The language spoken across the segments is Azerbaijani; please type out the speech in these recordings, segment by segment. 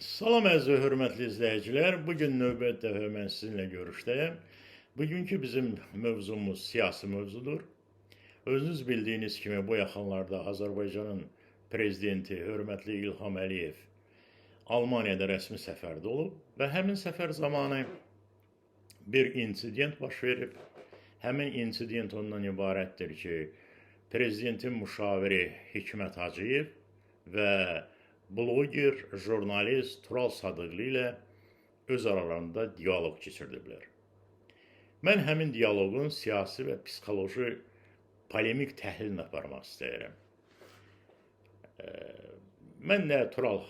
Salam əziz və hörmətli izləyicilər. Bugün növbət dəfə mən sizinlə görüşdəyəm. Bugünkü bizim mövzumuz siyasi mövzudur. Özünüz bildiyiniz kimi bu yaxınlarda Azərbaycanın prezidenti hörmətli İlham Əliyev Almaniyada rəsmi səfərdə olub və həmin səfər zamanı bir insident baş verib. Həmin insident ondan ibarətdir ki, prezidentin müşaviri Hikmət Hacıyev və bloger, jurnalist Tural Sadıqlı ilə öz aralarında diyaloq keçirdiblər. Mən həmin diyaloqun siyasi və psixoloji polemik təhlilini aparmaq istəyirəm. Mən nə Tural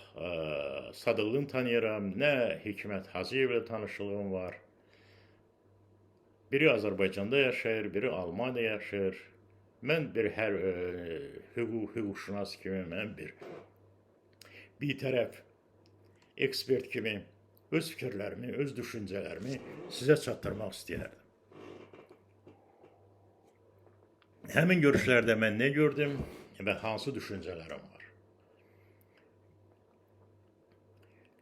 Sadıqlını tanıyıram, nə Hikmət Hacıyev ilə tanışlığım var. Biri Azərbaycanda yaşayır, biri Almaniyada yaşayır. Mən bir hüquqşünas kimi, mən bir tərəf ekspert kimi öz fikirlərimi, öz düşüncələrimi sizə çatdırmaq istəyərdim. Həmin görüşlərdə mən nə gördüm və hansı düşüncələrim var?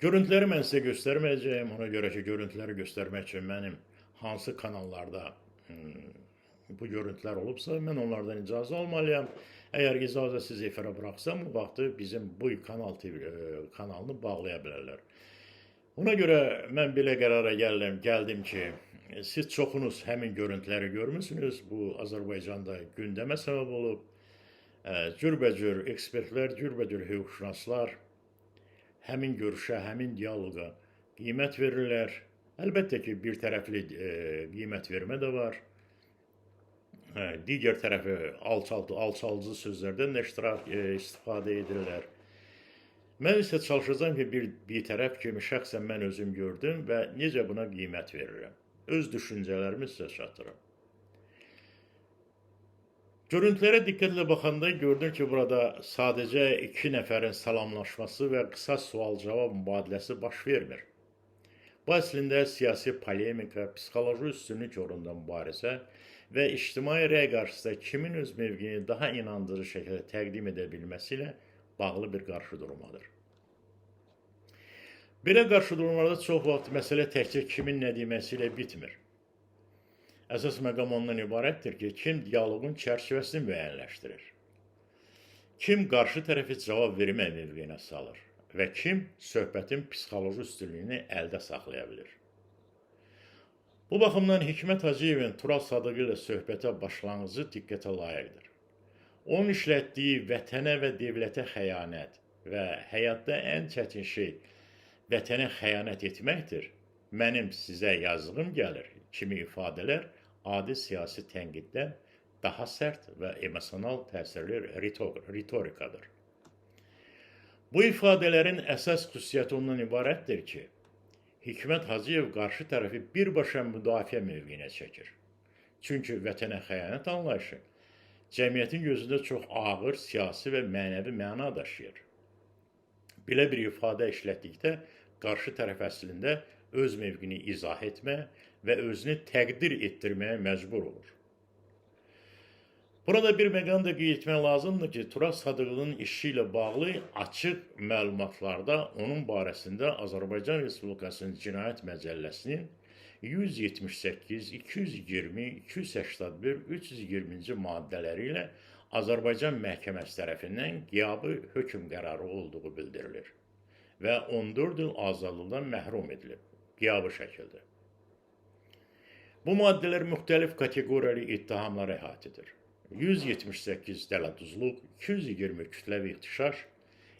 Görüntüləri mən sizə göstərməyəcəyim, ona görə ki, görüntüləri göstərmək üçün mənim hansı kanallarda bu görüntülər olubsa, mən onlardan icazə almalıyam. Əgər icazə siz efirə bıraxsam, bu vaxtı bizim bu kanalını bağlaya bilərlər. Ona görə mən belə qərara gəldim ki, siz çoxunuz həmin görüntüləri görmüsünüz. Bu Azərbaycanda gündəmə səbəb olub. Cürbəcür ekspertlər, cürbəcür hüquqşünaslar həmin görüşə, həmin diyaloqa qiymət verirlər. Əlbəttə ki, bir tərəfli qiymət vermə də var. Digər tərəfi alçaldıcı sözlərdən də istifadə edirlər. Mən isə çalışacağım ki, bir tərəf kimi şəxsən mən özüm gördüm və necə buna qiymət verirəm. Öz düşüncələrimi sizə çatdırım. Görüntülərə diqqətlə baxanda gördüm ki, burada sadəcə iki nəfərin salamlaşması və qısa sual-cavab mübadiləsi baş vermir. Bu əslində siyasi polemika, psixoloji üstünlük uğrunda mübarizə və ictimai rəy qarşısında kimin öz mövqeyini daha inandırıcı şəkildə təqdim edə bilməsi ilə bağlı bir qarşıdurmadır. Belə qarşıdurmalarda çox vaxt məsələ təkcə kimin nə deməsi ilə bitmir. Əsas məqam ondan ibarətdir ki, kim diyaloqun çərçivəsini müəyyənləşdirir, kim qarşı tərəfi cavab vermə mövqeyinə salır və kim söhbətin psixoloji üstünlüyünü əldə saxlaya bilir. Bu baxımdan Hikmət Hacıyevin Tural Sadıqlı ilə söhbətə başlanğıcı diqqətə layiqdir. Onun işlətdiyi vətənə və dövlətə xəyanət və həyatda ən çətin şey vətənə xəyanət etməkdir. Mənim sizə yazığım gəlir kimi ifadələr adi siyasi tənqiddən daha sərt və emosional təsirli ritorikadır. Bu ifadələrin əsas xüsusiyyəti ondan ibarətdir ki, Hikmət Hacıyev qarşı tərəfi birbaşa müdafiə mövqeyinə çəkir. Çünki vətənə xəyanət anlayışı cəmiyyətin gözündə çox ağır siyasi və mənəvi məna daşıyır. Belə bir ifadə işlətdikdə qarşı tərəf əslində öz mövqeyini izah etməyə və özünü təqdir etdirməyə məcbur olur. Burada bir məqam da qeyd etmək lazımdır ki, Tural Sadıqlının işi ilə bağlı açıq məlumatlarda onun barəsində Azərbaycan Respublikasının Cinayət Məcəlləsinin 178, 220, 281, 320-ci maddələri ilə Azərbaycan məhkəməsi tərəfindən qiyabi hökm qərarı olduğu bildirilir və 14 il azadlıqdan məhrum edilib, qiyabi şəkildə. Bu maddələr müxtəlif kateqoriyalı ittihamlara əhatə edir. 178 dələduzluq, 220 kütləvi ixtişaş,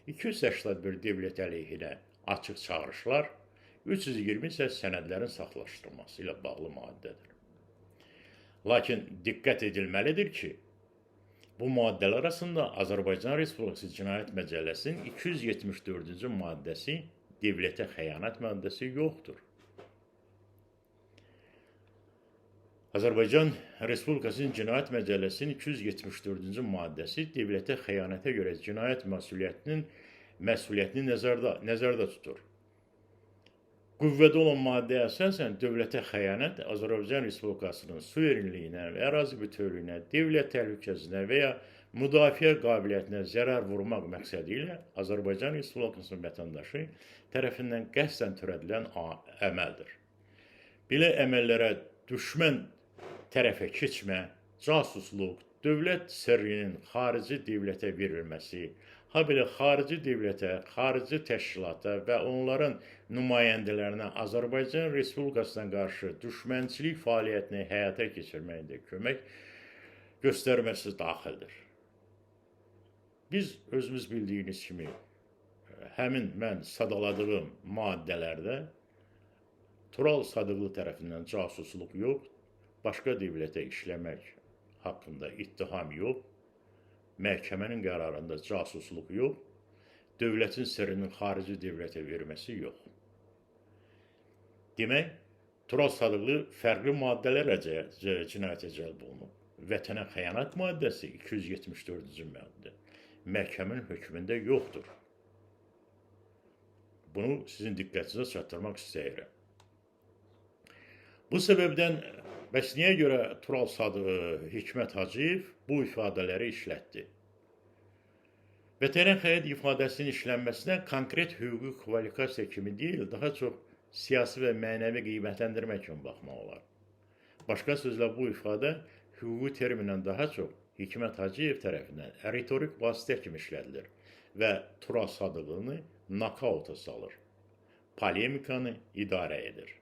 281 dövlət əleyhinə açıq çağırışlar, 320 isə sənədlərin saxlaşdırılması ilə bağlı maddədir. Lakin diqqət edilməlidir ki, bu maddələr arasında Azərbaycan Respublikası Cinayət Məcəlləsinin 274-cü maddəsi, dövlətə xəyanət maddəsi yoxdur. Azərbaycan Respublikasının Cinayət Məcəlləsinin 274-cü maddəsi dövlətə xəyanətə görə cinayət məsuliyyətini nəzərdə tutur. Qüvvədə olan maddəyə əsasən dövlətə xəyanət Azərbaycan Respublikasının suverenliyinə və ərazi bütövlüyünə, dövlət təhlükəsizliyinə və ya müdafiə qabiliyyətinə zərər vurmaq məqsədi ilə Azərbaycan Respublikasının vətəndaşı tərəfindən qəsdən törədilən əməldir. Belə əməllərə düşmən tərəfə keçmə, casusluq, dövlət sirrinin xarici dövlətə verilməsi, habelə xarici dövlətə, xarici təşkilata və onların nümayəndələrinə Azərbaycan Respublikasına qarşı düşmənçilik fəaliyyətini həyata keçirməkdə kömək göstərməsi daxildir. Biz özümüz bildiyiniz kimi həmin mən sadaladığım maddələrdə Tural Sadıqlı tərəfindən casusluq yox, başqa dövlətə işləmək haqqında ittiham yox, məhkəmənin qərarında casusluq yox, dövlətin sirrinin xarici dövlətə verməsi yox. Demək, Tural Sadıqlı fərqli maddələrlə cinayətə cəlb olunub. Vətənə xəyanət maddəsi 274-cü maddə məhkəmənin hökmündə yoxdur. Bunu sizin diqqətinizə çatdırmaq istəyirəm. Bu səbəbdən bəs niyə görə Tural Hikmət Hacıyev bu ifadələri işlətdi? Vətənə xəyanət ifadəsinin işlənməsinə konkret hüquqi kvalifikasiya kimi deyil, daha çox siyasi və mənəvi qiymətləndirmə kimi baxmaq olar. Başqa sözlə bu ifadə hüquqi termindən daha çox Hikmət Hacıyev tərəfindən retorik vasitə kimi işlədilir və Tural Sadıqlını nakauta salır, polemikanı idarə edir.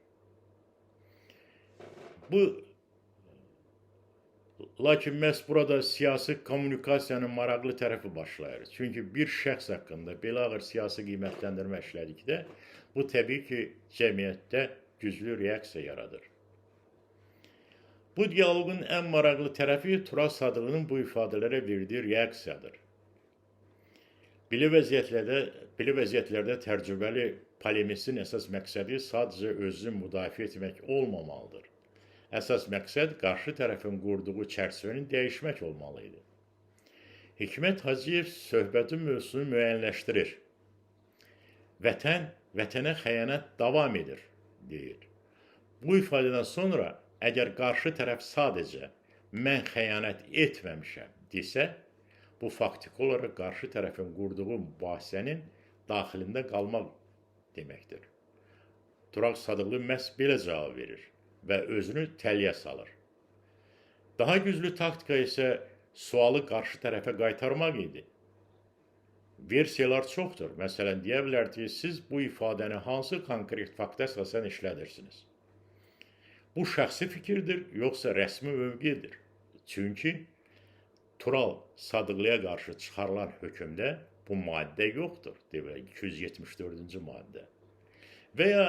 Lakin məhz burada siyasi kommunikasiyanın maraqlı tərəfi başlayır. Çünki bir şəxs haqqında belə ağır siyasi qiymətləndirmə işlədikdə, bu təbii ki, cəmiyyətdə güclü reaksiya yaradır. Bu diyaloqun ən maraqlı tərəfi Tural Sadıqlının bu ifadələrə verdiyi reaksiyadır. Belə vəziyyətlərdə təcrübəli polemistin əsas məqsədi sadəcə özünü müdafiə etmək olmamalıdır. Əsas məqsəd qarşı tərəfin qurduğu çərçivəni dəyişmək olmalı idi. Hikmət Hacıyev söhbətin mövzusunu müəyyənləşdirir. Vətənə xəyanət davam edir, deyir. Bu ifadədən sonra əgər qarşı tərəf sadəcə mən xəyanət etməmişəm desə, bu faktiki olaraq qarşı tərəfin qurduğu mübahisənin daxilində qalmaq deməkdir. Tural Sadıqlı məhz belə cavab verir və özünü təliyə salır. Daha güclü taktika isə sualı qarşı tərəfə qaytarmaq idi. Versiyalar çoxdur. Məsələn, deyə bilər ki, siz bu ifadəni hansı konkret fakta əsasən işlədirsiniz? Bu şəxsi fikirdir, yoxsa rəsmi mövqedir. Çünki Tural Sadıqlıya qarşı çıxarılan hökmdə bu maddə yoxdur, 274-cü maddə. Və ya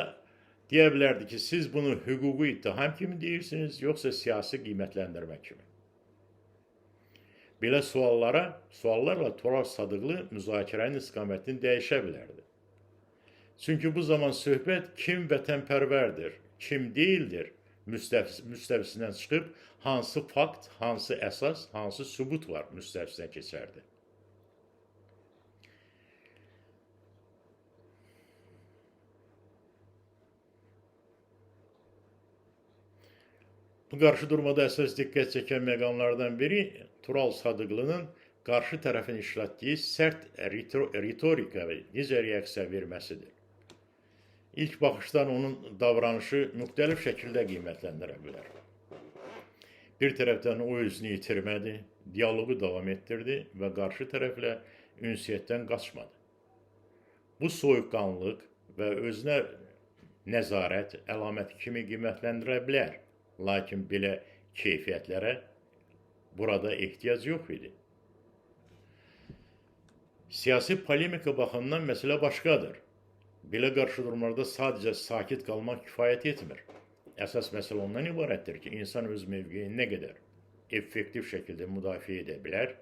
deyə bilərdi ki, siz bunu hüquqi ittiham kimi deyirsiniz, yoxsa siyasi qiymətləndirmə kimi. Belə suallarla Tural Sadıqlı müzakirənin istiqamətini dəyişə bilərdi. Çünki bu zaman söhbət kim vətənpərvərdir, kim deyildir, müstəvisindən çıxıb hansı fakt, hansı əsas, hansı sübut var müstəvisinə keçərdi. Bu qarşı durmada əsas diqqət çəkən məqamlardan biri Tural Sadıqlının qarşı tərəfin işlətdiyi sərt ritorika və necə reaksiya verməsidir. İlk baxışdan onun davranışı müxtəlif şəkildə qiymətləndirə bilər. Bir tərəfdən o özünü itirmədi, diyaloqu davam etdirdi və qarşı tərəflə ünsiyyətdən qaçmadı. Bu soyuqqanlıq və özünə nəzarət əlaməti kimi qiymətləndirə bilər. Lakin belə keyfiyyətlərə burada ehtiyac yox idi. Siyasi polemika baxımından məsələ başqadır. Belə qarşıdurmalarda sadəcə sakit qalmaq kifayət etmir. Əsas məsələ ondan ibarətdir ki, insan öz mövqeyini nə qədər effektiv şəkildə müdafiə edə bilər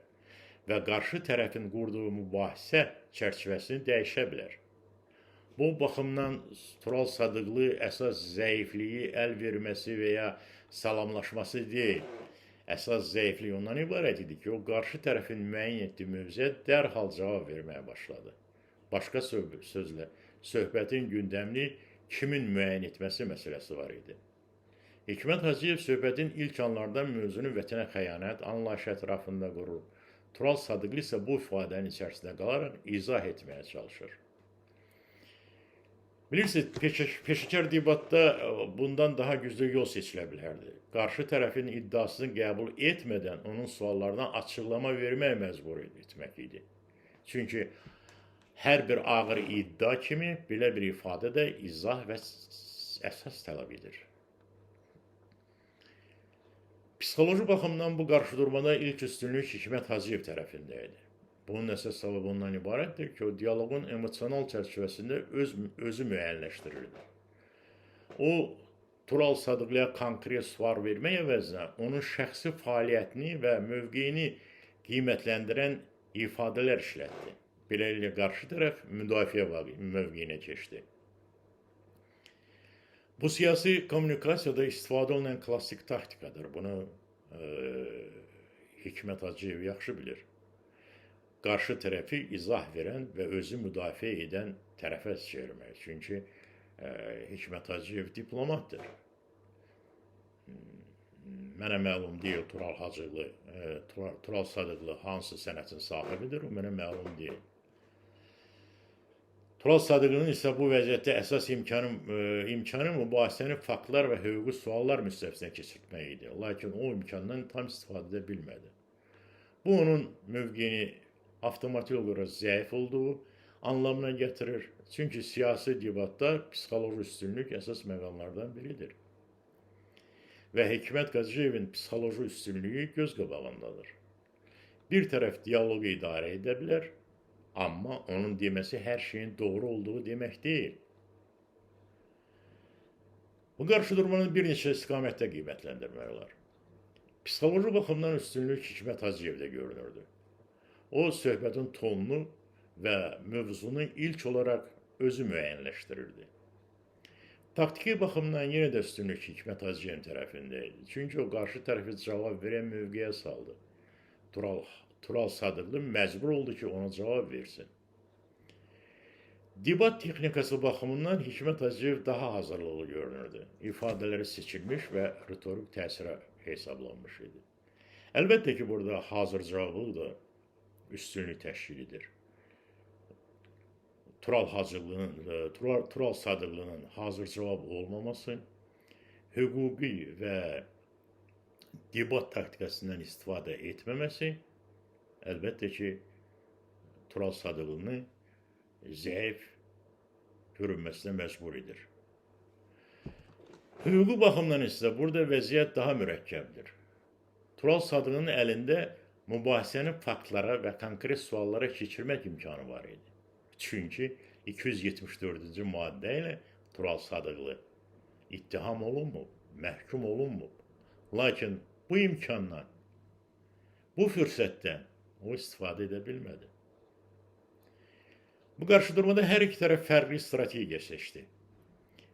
və qarşı tərəfin qurduğu mübahisə çərçivəsini dəyişə bilər. Bu baxımdan Tural Sadıqlı əsas zəifliyi əl verməsi və ya salamlaşması deyil. Əsas zəiflik ondan ibarət idi ki, o qarşı tərəfin müəyyən etdiyi mövzuya dərhal cavab verməyə başladı. Başqa sözlə, söhbətin gündəmini kimin müəyyən etməsi məsələsi var idi. Hikmət Hacıyev söhbətin ilk anlardan mövzunu vətənə xəyanət anlayışı ətrafında qurur. Tural Sadıqlı isə bu ifadənin içərisində qalaraq izah etməyə çalışır. Bilirsiniz, peşəkar debatda bundan daha güclü yol seçilə bilərdi. Qarşı tərəfin iddiasını qəbul etmədən onun suallarına açıqlama vermək məcbur etmək idi. Çünki hər bir ağır iddia kimi belə bir ifadə də izah və əsas tələb edir. Psixoloji baxımdan bu qarşıdurmada ilk üstünlük Hikmət Hacıyev tərəfində idi. Bunun əsas səbəbi ondan ibarətdir ki, o diyaloqun emosional çərçivəsində özü müəyyənləşdirirdi. O, Tural Sadıqlıya konkret sual vermək əvəzinə onun şəxsi fəaliyyətini və mövqeyini qiymətləndirən ifadələr işlətdi. Beləliklə, qarşı tərəf müdafiə mövqeyinə keçdi. Bu siyasi kommunikasiyada istifadə olunan klassik taktikadır. Bunu Hikmət Hacıyev yaxşı bilir. Qarşı tərəfi izah verən və özü müdafiə edən tərəfə çevirmək. Çünki Hikmət Hacıyev diplomatdır. Mənə məlum deyil Tural Sadıqlı hansı sənətin sahibidir, o mənə məlum deyil. Tural Sadıqlının isə bu vəziyyətdə əsas imkanı mübahisəni faktlar və hüquqi suallar müstəvisinə keçirtmək idi. Lakin o imkandan tam istifadə edə bilmədi. Bu, onun mövqeyini avtomatik olaraq zəif olduğu anlamına gətirir. Çünki siyasi debatda psixoloji üstünlük əsas məqamlardan biridir. Və Hikmət Hacıyevin psixoloji üstünlüyü göz qabağındadır. Bir tərəf diyaloqu idarə edə bilər, amma onun deməsi hər şeyin doğru olduğu demək deyil. Bu qarşıdurmanın bir neçə istiqamətdə qiymətləndirmək olar. Psixoloji baxımdan üstünlük Hikmət Hacıyevdə görünürdü. O, söhbətin tonunu və mövzunu ilk olaraq özü müəyyənləşdirirdi. Taktiki baxımdan yenə də üstünlük Hikmət Hacıyevin tərəfində idi. Çünki o, qarşı tərəfi cavab verən mövqeyə saldı. Tural Sadıqlı məcbur oldu ki, ona cavab versin. Debat texnikası baxımından Hikmət Hacıyev daha hazırlıqlı görünürdü. İfadələri seçilmiş və retorik təsirə hesablanmış idi. Əlbəttə ki, burada hazır cavabı da üstünlük təşkil edir. Tural Sadıqlının hazır cavab olmaması, hüquqi və debat taktikasından istifadə etməməsi, əlbəttə ki, Tural Sadıqlını zəif görünməsinə məcbur edir. Hüquqi baxımdan isə burada vəziyyət daha mürəkkəbdir. Tural Sadıqlının əlində mübahisəni faktlara və konkret suallara keçirmək imkanı var idi. Çünki 274-cü maddə ilə Tural Sadıqlı ittiham olunmub, məhkum olunmub. Lakin bu imkandan, bu fürsətdən o istifadə edə bilmədi. Bu qarşıdurmada hər iki tərəf fərqli strategiya seçdi.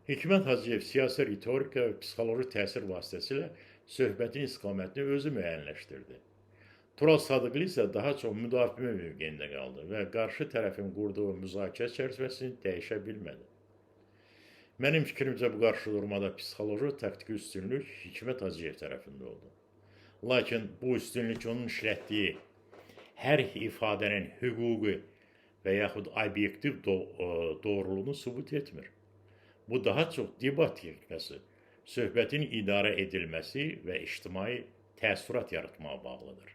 Hikmət Hacıyev siyasi ritorika və psixoloji təsir vasitəsilə söhbətin istiqamətini özü müəyyənləşdirdi. Tural Sadıqlı isə daha çox müdafiə mövqeyində qaldı və qarşı tərəfin qurduğu müzakirə çərçivəsini dəyişə bilmədi. Mənim fikrimcə bu qarşıdurmada psixoloji taktiki üstünlük Hikmət Hacıyev tərəfində oldu. Lakin bu üstünlük onun işlətdiyi hər ifadənin hüquqi və yaxud obyektiv doğruluğunu sübut etmir. Bu daha çox debat texnikası, söhbətin idarə edilməsi və ictimai təəssürat yaratmağa bağlıdır.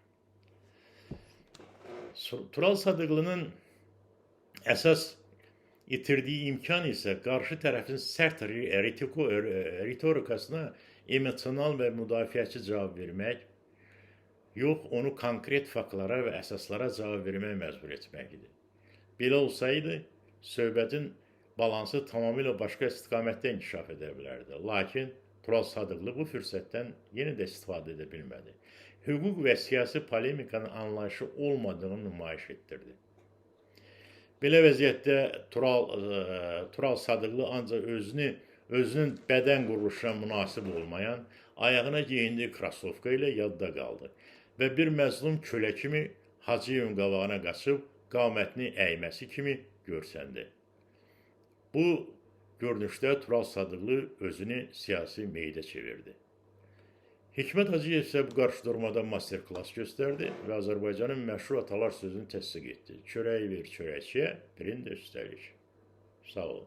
Tural Sadıqlının əsas itirdiyi imkan isə qarşı tərəfin sərt ritorikasına emosional və müdafiəçi cavab vermək, yox, onu konkret faktlara və əsaslara cavab vermək məcbur etmək idi. Belə olsaydı, söhbətin balansı tamamilə başqa istiqamətdə inkişaf edə bilərdi. Lakin Tural Sadıqlı bu fürsətdən yenə də istifadə edə bilmədi. Hüquq və siyasi polemikanın anlayışı olmadığını nümayiş etdirdi. Belə vəziyyətdə Tural Sadıqlı ancaq özünün bədən quruluşuna münasib olmayan, ayağına geyindiyi krasovka ilə yadda qaldı və bir məzlum kölə kimi Hacıyevin qabağına qaçıb qamətini əyməsi kimi görsəndi. Bu görünüşdə Tural Sadıqlı özünü siyasi meydə çevirdi. Hikmət Hacıyev isə bu qarşıdurmada master klass göstərdi və Azərbaycanın məşhur atalar sözünü təsdiq etdi. Çörəyi ver çörəkçiyə, pirin də üstəlik. Sağ olun.